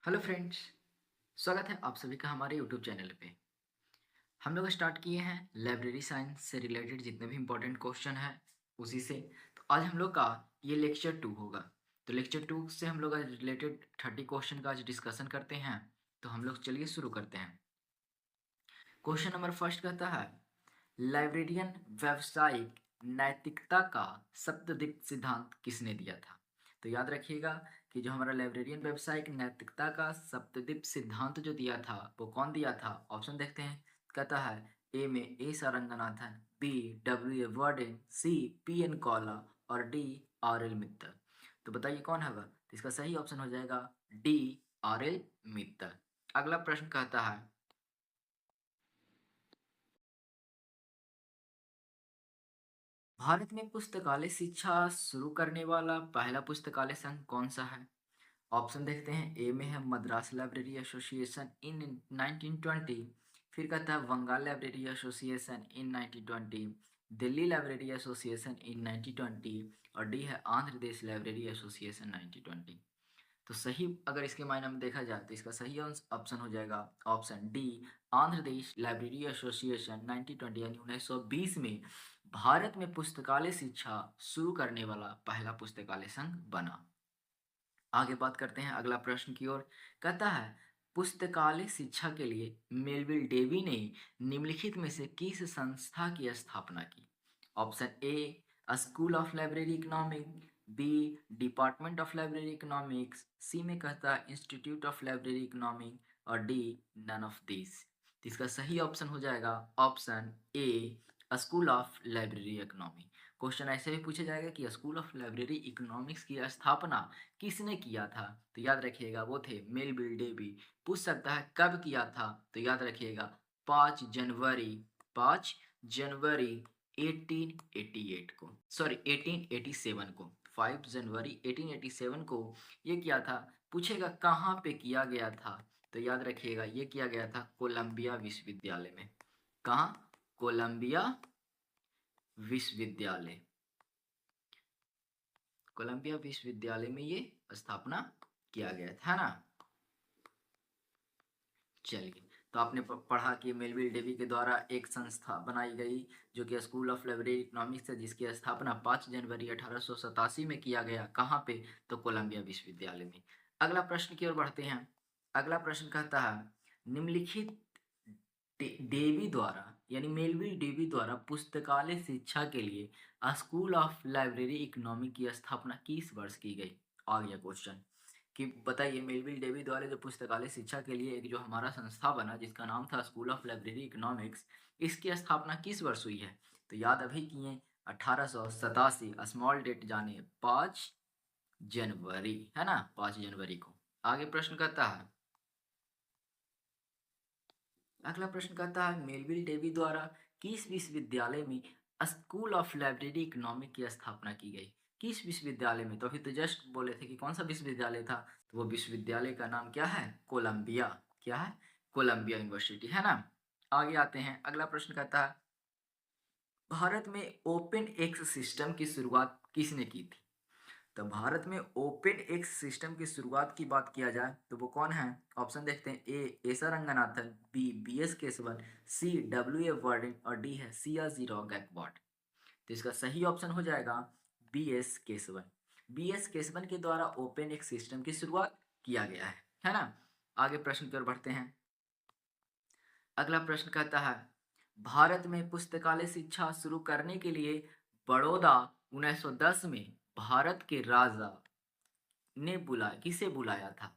Hello friends, स्वागत है आप सभी का हमारे यूट्यूब चैनल पे। हम लोग स्टार्ट किए हैं लाइब्रेरी साइंस से रिलेटेड जितने भी इम्पोर्टेंट क्वेश्चन हैं उसी से। तो आज हम लोग का ये लेक्चर 2 होगा। तो लेक्चर 2 से हम लोग आज रिलेटेड 30 क्वेश्चन का आज डिस्कशन करते हैं। तो हम लोग चलिए शुरू करते हैं। क्वेश्चन नंबर फर्स्ट कहता है, लाइब्रेरियन व्यावसायिक नैतिकता का सप्तदिक सिद्धांत किसने दिया था? तो याद रखिएगा कि जो हमारा लाइब्रेरियन व्यावसायिक नैतिकता का सप्तदिक सिद्धांत जो दिया था वो कौन दिया था? ऑप्शन देखते हैं। कहता है ए में A Saranganathan, B W A Warden, C P N Kaula और डी आर एल मित्तल। तो बताइए कौन होगा? तो इसका सही ऑप्शन हो जाएगा डी आर एल मित्तल। अगला प्रश्न कहता है, भारत में पुस्तकालय शिक्षा शुरू करने वाला पहला पुस्तकालय संघ कौन सा है? ऑप्शन देखते हैं। ए में है मद्रास लाइब्रेरी एसोसिएशन इन 1920, फिर कहता है Bengal library association in 1920, Delhi library association in 1920 और डी है आंध्र प्रदेश लाइब्रेरी एसोसिएशन 1920। तो सही अगर इसके मायने में देखा जाए तो इसका सही ऑप्शन हो जाएगा option D, Andhra Pradesh library association 1920 यानी 1920 में भारत में पुस्तकालय शिक्षा शुरू करने वाला पहला पुस्तकालय संघ बना। आगे बात करते हैं अगला प्रश्न की ओर। कहता है, पुस्तकालय शिक्षा के लिए मेलविल डेवी ने निम्नलिखित में से किस संस्था की स्थापना की? Option A school of library economic, B department of library economics, C में कहता है इंस्टीट्यूट ऑफ लाइब्रेरी इकोनॉमिक और डी नन ऑफ दिस। तो इसका सही ऑप्शन हो जाएगा option A school of library economic. Question ऐसे भी पूछा जाएगा कि स्कूल ऑफ लाइब्रेरी इकोनॉमिक्स की स्थापना किसने किया था? तो याद रखिएगा वो थे मेलविल डेवी। पूछ सकता है कब किया था? तो याद रखिएगा 5 जनवरी 5 जनवरी 1888 को, सॉरी 1887 को, 5 जनवरी 1887 को ये किया था। पूछेगा कहाँ पे किया गया था? तो याद रखिएगा ये किया गया था कोलंबिया विश्वविद्यालय में। कहाँ? कोलंबिया विश्वविद्यालय। कोलंबिया विश्वविद्यालय में ये स्थापना किया गया था ना। चलिए, तो आपने पढ़ा कि मेलविल डेवी के द्वारा एक संस्था बनाई गई जो कि स्कूल ऑफ लाइब्रेरी इकोनॉमिक्स है, जिसकी स्थापना 5 जनवरी 1887 में किया गया। कहाँ पे? तो कोलंबिया विश्वविद्यालय में। अगला प्रश्न की ओर बढ़ते हैं। अगला प्रश्न कहता है, निम्नलिखित डेवी द्वारा यानी मेलविल डेवी द्वारा पुस्तकालय शिक्षा के लिए स्कूल ऑफ लाइब्रेरी इकोनॉमिक की स्थापना किस वर्ष की गई? आ गया क्वेश्चन कि बताइए मेलविल डेवी द्वारा जो पुस्तकालय शिक्षा के लिए एक जो हमारा संस्था बना जिसका नाम था स्कूल ऑफ लाइब्रेरी इकोनॉमिक्स, इसकी स्थापना किस वर्ष हुई है? तो याद अभी किए 1887, स्मॉल डेट जाने 5 जनवरी, है ना, 5 जनवरी को। आगे प्रश्न कहता है, अगला प्रश्न कहता है मेलविल डेवी द्वारा किस विश्वविद्यालय में स्कूल ऑफ लाइब्रेरी इकोनॉमिक की स्थापना की गई? किस विश्वविद्यालय में? तो अभी तो जस्ट बोले थे कि कौन सा विश्वविद्यालय था, तो वो विश्वविद्यालय का नाम क्या है? कोलंबिया। क्या है? कोलंबिया यूनिवर्सिटी, है ना। आगे आते हैं। अगला प्रश्न कहता है, भारत में ओपन एक्स सिस्टम की शुरुआत किसने की थी? तो भारत में ओपन एक्स सिस्टम की शुरुआत की बात किया जाए तो वो कौन है? ऑप्शन देखते हैं। ए एसा Ranganathan, B B S Keshavan, C W A Warden और डी है सियाजी राव गायकवाड। तो इसका सही ऑप्शन हो जाएगा B S Keshavan. B S Keshavan के द्वारा ओपन एक्स सिस्टम की शुरुआत किया गया है ना। आगे प्रश्न की ओर बढ़ते हैं। अगला प्रश्न कहता है, भारत में पुस्तकालय शिक्षा शुरू करने के लिए बड़ौदा 1910 में भारत के राजा ने बुलाया, किसे बुलाया था?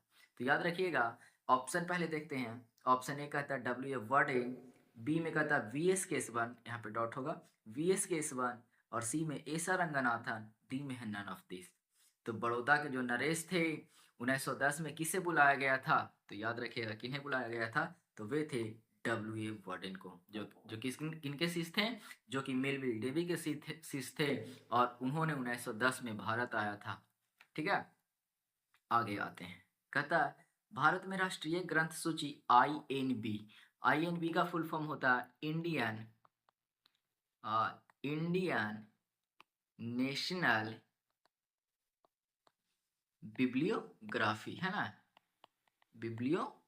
तो याद रखिएगा ऑप्शन पहले देखते हैं। ऑप्शन ए कहता है डब्ल्यू ए वर्डेन, बी में कहता है वी एस केशवन, यहाँ पे डॉट होगा, वी एस केशवन और सी में एसा रंगनाथन, डी में है नन ऑफ दिस। तो बड़ौदा के जो नरेश थे 1910 में किसे बुलाया गया था? तो याद रखिएगा किन्हें बुलाया गया था? तो वे थे डब्ल्यू ए वर्डेन को, जो जो किस किनके शिष्य थे? जो कि मेलविल डेवी के शिष्य थे और उन्होंने 1910 में भारत आया था। ठीक है, आगे आते हैं। कहता है, भारत में राष्ट्रीय ग्रंथ सूची आईएनबी, आईएनबी का फुल फॉर्म होता है इंडियन नेशनल बिब्लियोग्राफी, है ना, बिब्लियोग्राफी,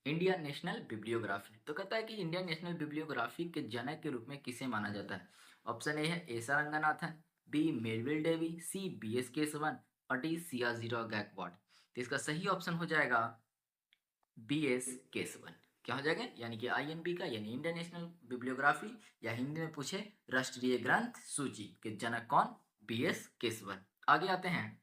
इंडियन नेशनल बिब्लियोग्राफी। तो कहता है कि इंडियन नेशनल बिब्लियोग्राफी के जनक के रूप में किसे माना जाता है? ऑप्शन ए है एसा Ranganathan, B Melvil Dewey, C B S Keshavan और डी सियाजीराव गायकवाड़। तो इसका सही ऑप्शन हो जाएगा बी एस केशवन। क्या हो जाएगा? यानी कि आईएनबी का यानी इंडियन नेशनल बिब्लियोग्राफी, या हिंदी में पूछे राष्ट्रीय ग्रंथ सूची के जनक कौन? B S Keshavan. आगे आते हैं,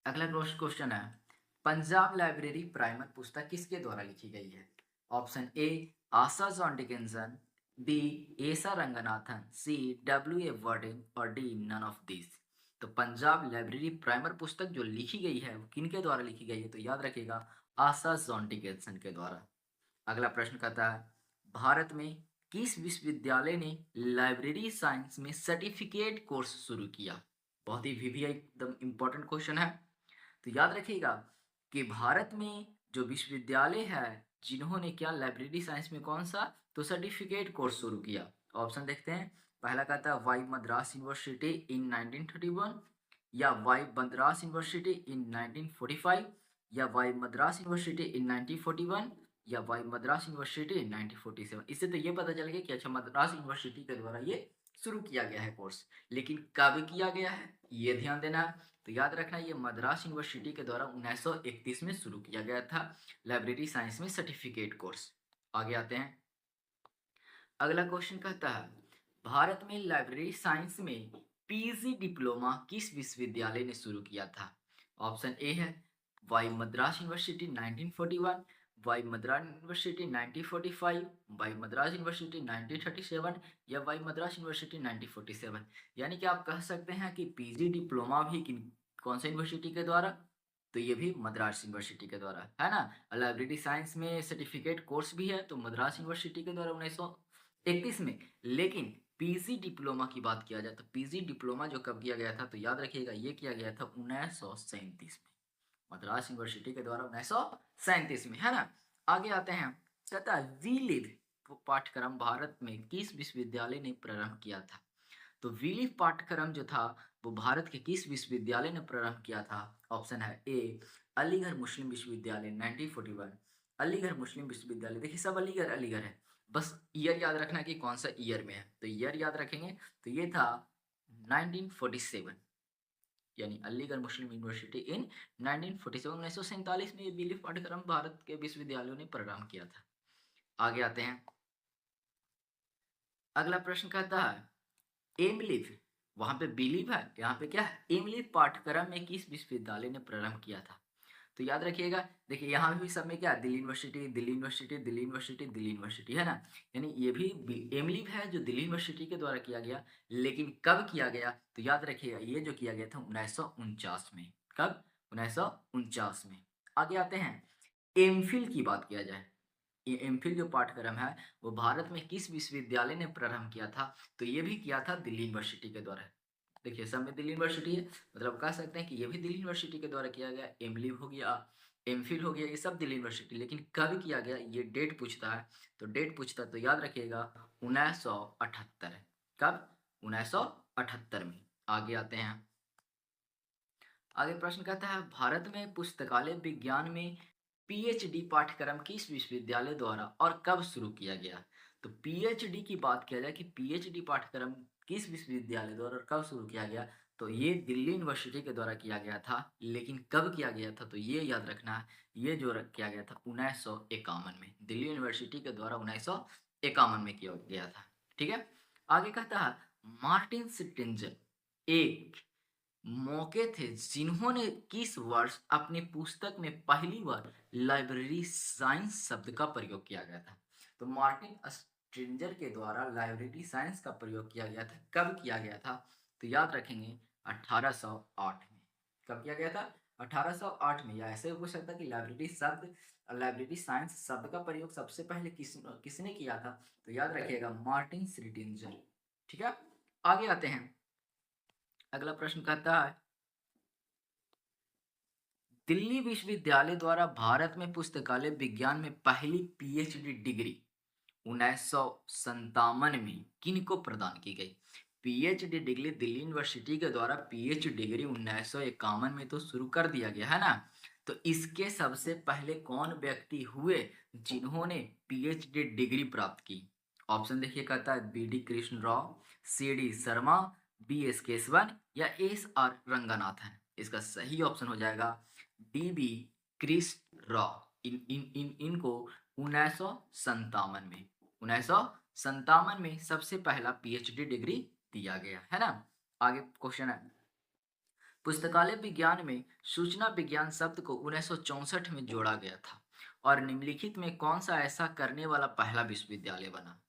अगला क्वेश्चन है, पंजाब लाइब्रेरी प्राइमर पुस्तक किसके द्वारा लिखी गई है? Option A Asa John Dickinson, B एसा Ranganathan, C W A Warding और डी नन ऑफ दिस। तो पंजाब लाइब्रेरी प्राइमर पुस्तक जो लिखी गई है वो किनके द्वारा लिखी गई है? तो याद रखिएगा आशा जॉन डिकिंसन के द्वारा। अगला प्रश्न कहता है, भारत में किस विश्वविद्यालय ने लाइब्रेरी साइंस में सर्टिफिकेट कोर्स शुरू किया? बहुत ही वीवी एकदम इंपॉर्टेंट क्वेश्चन है। तो याद रखिएगा कि भारत में जो विश्वविद्यालय है जिन्होंने क्या लाइब्रेरी साइंस में कौन सा तो सर्टिफिकेट कोर्स शुरू किया। ऑप्शन देखते हैं, पहला कहता है वाई मद्रास यूनिवर्सिटी इन 1931, या वाई मद्रास यूनिवर्सिटी इन 1945, या वाई मद्रास यूनिवर्सिटी इन 1941, या वाई मद्रास यूनिवर्सिटी इन 1947। इससे तो ये पता चल गया कि अच्छा मद्रास यूनिवर्सिटी के द्वारा ये शुरू किया गया है कोर्स, लेकिन कब किया गया है ये ध्यान देना है। तो याद रखना ये मद्रास यूनिवर्सिटी के द्वारा 1931 में शुरू किया गया था लाइब्रेरी साइंस में सर्टिफिकेट कोर्स। आगे आते हैं, अगला क्वेश्चन कहता है, भारत में लाइब्रेरी साइंस में पीजी डिप्लोमा किस विश्वविद्यालय ने शुरू किया था? ऑप्शन ए है Y Madras university 1941, Y Madras university 1945, Y Madras university 1937, या वाई मद्रास यूनिवर्सिटी 1947। यानी कि आप कह सकते हैं कि पीजी डिप्लोमा भी कौन सा यूनिवर्सिटी के द्वारा? तो ये भी मद्रास यूनिवर्सिटी के द्वारा है ना। लाइब्रेरी साइंस में सर्टिफिकेट कोर्स भी है तो मद्रास यूनिवर्सिटी के द्वारा 1931 में। लेकिन पीजी डिप्लोमा की बात किया जाए तो पीजी डिप्लोमा जो कब किया गया था तो याद रखिएगा ये किया गया था 1937 में, मद्रास यूनिवर्सिटी के द्वारा 1937 में, है ना। आगे आते हैं, कहता है वी लिव पाठ्यक्रम भारत में किस विश्वविद्यालय ने प्रारंभ किया था? तो वी लिव पाठ्यक्रम जो था वो भारत के किस विश्वविद्यालय ने प्रारंभ किया था? ऑप्शन है ए अलीगढ़ मुस्लिम विश्वविद्यालय 1941, अलीगढ़ मुस्लिम विश्वविद्यालय। देखिए सब अलीगढ़ अलीगढ़ है, बस ईयर याद रखना कि कौन सा ईयर में है। तो ईयर याद रखेंगे तो ये था 1947, यानी अलीगढ़ मुस्लिम यूनिवर्सिटी इन 1947, 1947 में ये बिलीफ पाठ्यक्रम भारत के विश्वविद्यालयों ने प्रारंभ किया था। आगे आते हैं, अगला प्रश्न कहता है एम लिव, वहां पे बिलीव है, यहाँ पे क्या है एम लिव पाठ्यक्रम में किस विश्वविद्यालय ने प्रारंभ किया था? तो याद रखिएगा, देखिए यहाँ भी सब में क्या Delhi university Delhi university Delhi university Delhi university, है ना। यानी ये भी एमलिव है जो दिल्ली यूनिवर्सिटी के द्वारा किया गया, लेकिन कब किया गया? तो याद रखिएगा ये जो किया गया था 1949 में। कब? 1949 में। आगे आते हैं, एमफिल की बात किया जाए, ये एमफिल जो पाठ्यक्रम है वो भारत में किस विश्वविद्यालय ने प्रारंभ किया था? तो ये भी किया था दिल्ली यूनिवर्सिटी के द्वारा। देखिए सब में दिल्ली यूनिवर्सिटी है, मतलब कह सकते हैं कि ये भी दिल्ली यूनिवर्सिटी के द्वारा किया गया। एमलिव हो गया, एमफिल हो गया, ये सब दिल्ली यूनिवर्सिटी। लेकिन कब किया गया ये डेट पूछता है, तो डेट पूछता है तो याद रखिएगा 1978। कब? 1978 में। आगे आते हैं, आगे प्रश्न कहता है भारत में पुस्तकालय विज्ञान में पीएचडी पाठ्यक्रम किस विश्वविद्यालय द्वारा और कब शुरू किया गया? तो पीएचडी की बात किया जाए कि पीएचडी पाठ्यक्रम किस विश्वविद्यालय द्वारा और कब शुरू किया गया, तो ये दिल्ली यूनिवर्सिटी के द्वारा किया गया था। लेकिन कब किया गया था? तो ये याद रखना है, ये जो किया गया था 1951 में, दिल्ली यूनिवर्सिटी के द्वारा 1951 में किया गया था। ठीक है। आगे कहता है मार्टिन स्टिंजर एक मौके थे जिन्होंने किस वर्ष अपनी पुस्तक में पहली बार लाइब्रेरी साइंस शब्द का प्रयोग किया गया था? तो मार्टिन स्ट्रिंजर के द्वारा लाइब्रेरी साइंस का प्रयोग किया गया था। कब किया गया था? तो याद रखेंगे 1808 में। कब किया गया था? 1808 में। या ऐसे पूछ सकता कि लाइब्रेरी साइंस शब्द का प्रयोग सबसे पहले किसने किया था? तो याद रखिएगा मार्टिन स्ट्रिंजर। ठीक है। आगे आते हैं, अगला प्रश्न कहता है दिल्ली विश्वविद्यालय द्वारा भारत में पुस्तकालय विज्ञान में पहली पीएचडी डिग्री 1957 में किनको प्रदान की गई? पीएचडी डिग्री दिल्ली यूनिवर्सिटी के द्वारा पीएच डिग्री 1951 में तो शुरू कर दिया गया है ना। तो इसके सबसे पहले कौन व्यक्ति हुए जिन्होंने पीएचडी डिग्री प्राप्त की? ऑप्शन देखिए, कहता है B D Krishna Rao, C D Sharma, B S Keshavan या एस आर रंगनाथन। इसका सही ऑप्शन हो जाएगा डी बी कृष्ण राव। इनको 1957 में सबसे पहला पीएचडी डिग्री दिया गया है ना। आगे क्वेश्चन है, पुस्तकालय विज्ञान में सूचना विज्ञान शब्द को 1964 में जोड़ा गया था और निम्नलिखित में कौन सा ऐसा करने वाला पहला विश्वविद्यालय बना?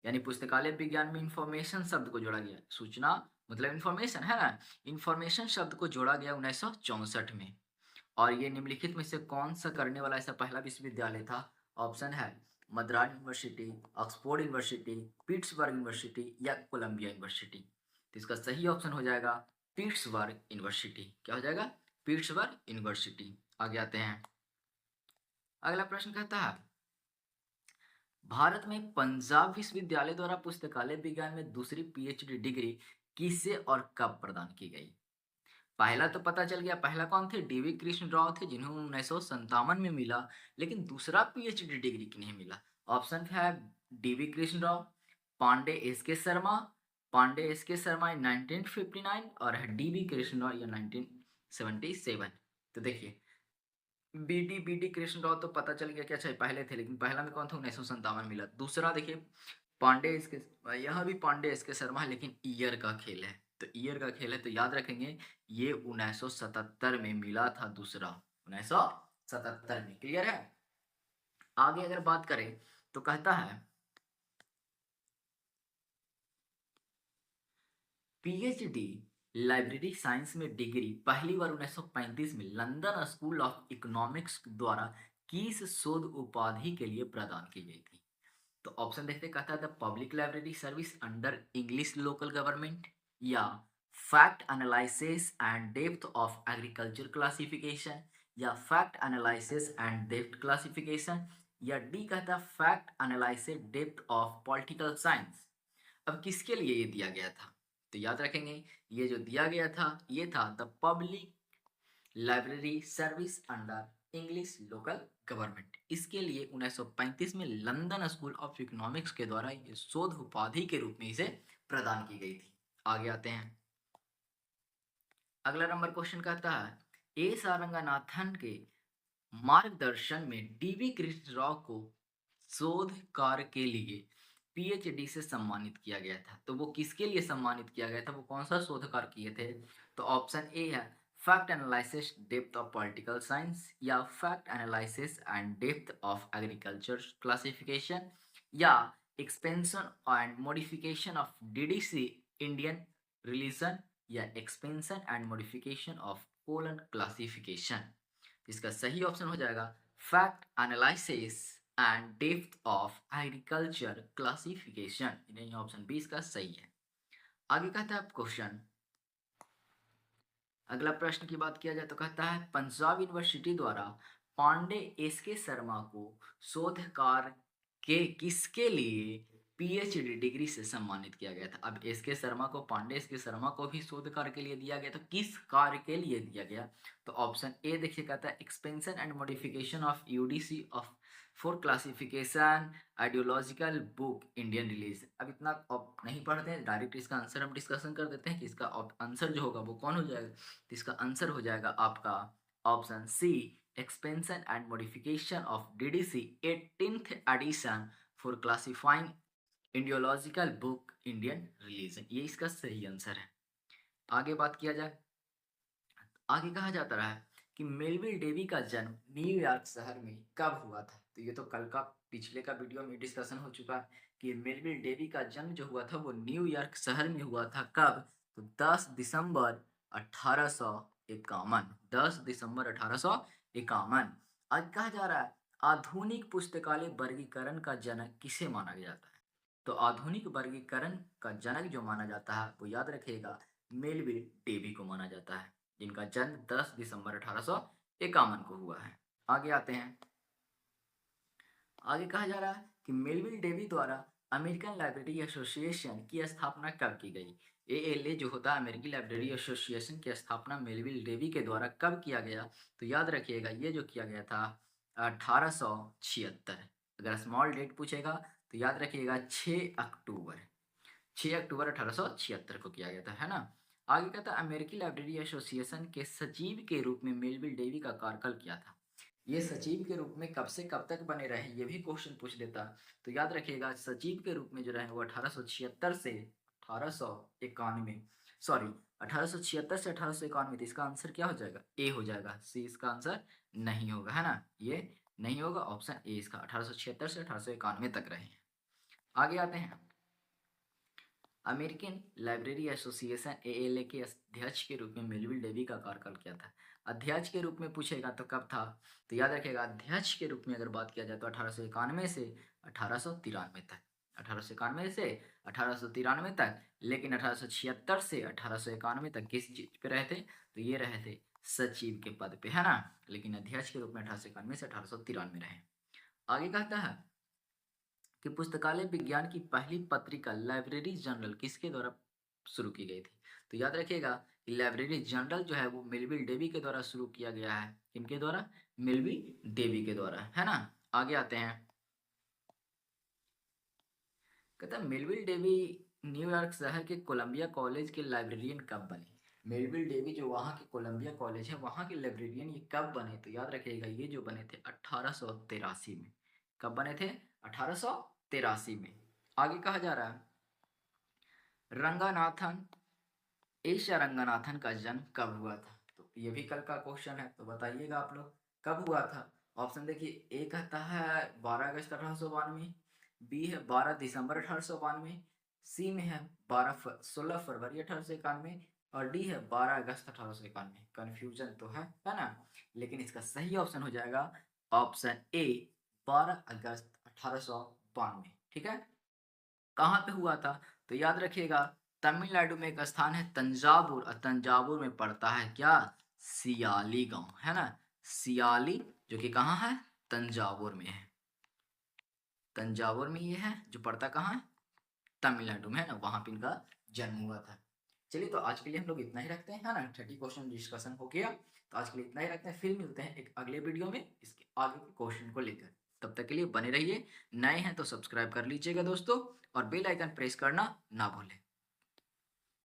यानी पुस्तकालय विज्ञान में इंफॉर्मेशन शब्द को जोड़ा गया, सूचना मतलब इंफॉर्मेशन है ना, इंफॉर्मेशन शब्द को जोड़ा गया 1964 में। और ये निम्नलिखित में से कौन सा करने वाला ऐसा पहला विश्वविद्यालय था? ऑप्शन है Madras university, Oxford university, Pittsburgh university या कोलंबिया यूनिवर्सिटी। तो इसका सही ऑप्शन हो जाएगा पिट्सबर्ग यूनिवर्सिटी। क्या हो जाएगा? Pittsburgh university. आगे आते हैं, अगला प्रश्न कहता है, भारत में पंजाब विश्वविद्यालय द्वारा पुस्तकालय विज्ञान में दूसरी पीएचडी डिग्री किसे और कब प्रदान की गई? पहला तो पता चल गया, पहला कौन थे? डीवी कृष्ण राव थे, जिन्हें 1957 में मिला। लेकिन दूसरा पीएचडी डिग्री किन्हें मिला? ऑप्शन है डीवी कृष्ण राव, पांडे एस के शर्मा, पांडे एस के शर्मा इन 1959 और डीवी कृष्ण राव या 1977। तो देखिए, बी डी कृष्ण राव तो पता चल गया, क्या चाहिए, पहले थे, लेकिन पहला में कौन था? 1957 मिला। दूसरा देखिए पांडे इसके, यहाँ भी पांडे इसके शर्मा है, लेकिन ईयर का खेल है, तो ईयर का खेल है तो याद रखेंगे ये 1977 में मिला था दूसरा, 1977 में। क्लियर है? आगे अगर बात करें तो कहता है, पीएचडी लाइब्रेरी साइंस में डिग्री पहली बार 1935 में लंदन स्कूल ऑफ इकोनॉमिक्स द्वारा किस शोध उपाधि के लिए प्रदान की गई थी? तो ऑप्शन देखते, कहता है the public library service under English local government, या fact analysis and depth of agriculture classification, या fact analysis and depth classification, या डी कहता है fact analysis depth of political science. अब किसके लिए ये दिया गया था? तो याद रखेंगे, ये जो दिया गया था ये था the public library service under English local government. इसके लिए 1935 में लंदन स्कूल ऑफ इकोनॉमिक्स के द्वारा ये शोध उपाधि के रूप में इसे प्रदान की गई थी। आगे आते हैं, अगला नंबर क्वेश्चन कहता है, एस आर रंगनाथन के मार्गदर्शन में डीवी कृष्ण राव को शोध कार्य के लिए पीएचडी से सम्मानित किया गया था। तो वो किसके लिए सम्मानित किया गया था, वो कौन सा शोध कार्य किए थे? तो ऑप्शन ए है fact analysis depth of political science, या fact analysis and depth of agriculture classification, या expansion and modification of DDC Indian religion, या expansion and modification of colon classification. इसका सही ऑप्शन हो जाएगा fact analysis and depth of agriculture classification. यानी option B इसका सही है। आगे कहता है क्वेश्चन, अगला प्रश्न की बात किया जाए तो कहता है, पंजाब यूनिवर्सिटी द्वारा पांडे एस के शर्मा को शोधकार के किसके लिए पीएचडी डिग्री से सम्मानित किया गया था? अब एस के शर्मा को, पांडे एस के शर्मा को भी शोधकार के लिए दिया गया, तो किस कार्य के लिए दिया गया? तो ऑप्शन ए देखिए, कहता है expansion and modification of UDC of for classification ideological book Indian release. अब इतना अब नहीं पढ़ते हैं, डायरेक्ट इसका आंसर हम डिस्कशन कर देते हैं कि इसका आंसर जो होगा वो कौन हो जाएगा। तो इसका आंसर हो जाएगा आपका option C, expansion and modification of DDC 18th edition for classifying Indological book Indian religion. ये इसका सही आंसर है। आगे बात किया जाए, आगे कहा जाता रहा है कि मेलविल डेवी का जन्म न्यूयॉर्क शहर में कब हुआ था? तो ये तो कल का पिछले का वीडियो में डिस्कशन हो चुका है कि मेलविल डेवी का जन्म जो हुआ था वो न्यूयॉर्क शहर में हुआ था। कब? तो 10 दिसंबर 1851। 10 दिसंबर 1851। आज कहा जा रहा है, आधुनिक पुस्तकालय वर्गीकरण का जनक किसे माना जाता है? तो आधुनिक वर्गीकरण का जनक जो माना जाता है वो याद रखिएगा मेलविल डेवी को माना जाता है, जिनका जन्म 10 दिसंबर 1851 को हुआ है। आगे आते हैं, आगे कहा जा रहा है कि मेलविल डेवी द्वारा अमेरिकन लाइब्रेरी एसोसिएशन की स्थापना कब की गई? एएलए जो होता है अमेरिकी लाइब्रेरी एसोसिएशन की स्थापना मेलविल डेवी के द्वारा कब किया गया? तो याद रखिएगा ये जो किया गया था 1876। अगर स्मॉल डेट पूछेगा तो याद रखिएगा 6 अक्टूबर। 6 अक्टूबर 1876 को किया गया था, है ना? आगे कहता है अमेरिकी लाइब्रेरी एसोसिएशन के सचिव के रूप में मेलविल डेवी का कार्यकाल क्या था? ये सचिव के रूप में कब से कब तक बने रहे, ये भी क्वेश्चन पूछ देता। तो याद रखिएगा सचिव के रूप में जो रहे वो 1876 से 1891, सॉरी 1876 से 1891। तो इसका आंसर क्या हो जाएगा? ए हो जाएगा। सी इसका आंसर नहीं होगा, है ना? ये नहीं होगा, ऑप्शन ए इसका 1876 से 1891 तक रहे हैं। आगे आते हैं। अमेरिकन लाइब्रेरी एसोसिएशन एएलए के अध्यक्ष के रूप में मेलविल डेवी का कार्यकाल क्या था? अध्यक्ष के रूप में पूछेगा तो कब था? तो याद रखिएगा अध्यक्ष के रूप में अगर बात किया जाए तो 1891 से 1893 तक। 1891 से 1893 तक। लेकिन 1876 से 1891 तक किस चीज पे रहे थे? तो ये रहे थे सचिव के पद पे, है ना? लेकिन अध्यक्ष के रूप में 1891 से 1893 रहे। आगे कहता है कि पुस्तकालय विज्ञान की पहली पत्रिका लाइब्रेरी जर्नल किसके द्वारा शुरू की गई थी? तो याद रखिएगा कि लाइब्रेरी जर्नल जो है वो मिलविल डेवी के द्वारा शुरू किया गया है। किनके द्वारा? मिलविल डेवी के द्वारा, है ना? आगे आते हैं। कहता है मिलविल डेवी न्यूयॉर्क शहर के कोलंबिया कॉलेज के लाइब्रेरियन कब बने? मिलविल डेवी जो वहाँ के कोलंबिया कॉलेज है वहाँ के लाइब्रेरियन ये कब बने? तो याद रखिएगा ये जो बने थे 1883 में। कब बने थे? 1883 में। आगे कहा जा रहा है रंगानाथन एशिया रंगनाथन का जन्म कब हुआ था? तो ये भी कल का क्वेश्चन है, तो बताइएगा आप लोग कब हुआ था। ऑप्शन देखिए, ए कहता है 12 अगस्त 1892, बी है 12 दिसंबर 1892, सी में है 16 फरवरी 1891 और डी है 12 अगस्त 1891। कन्फ्यूजन तो है ना? लेकिन इसका सही ऑप्शन हो जाएगा ऑप्शन ए 12 अगस्त 1892। ठीक है? कहाँ पे हुआ था? तो याद रखिएगा तमिलनाडु में एक स्थान है तंजावुर, और तंजावुर में पड़ता है क्या? सियाली गांव, है ना? सियाली जो कि कहाँ है? तंजावुर में है। तंजावुर में ये है जो पड़ता कहाँ है? तमिलनाडु में, है ना? वहां पे इनका जन्म हुआ था। चलिए तो आज के लिए हम लोग इतना ही रखते हैं, है ना? 30 क्वेश्चन डिस्कशन हो गया, तो आज के लिए इतना ही रखते हैं। फिर मिलते हैं एक अगले वीडियो में इसके आगे के क्वेश्चन को लेकर। तब तक के लिए बने रहिए। नए हैं तो सब्सक्राइब कर लीजिएगा दोस्तों, और बेल आइकन प्रेस करना ना भूलें।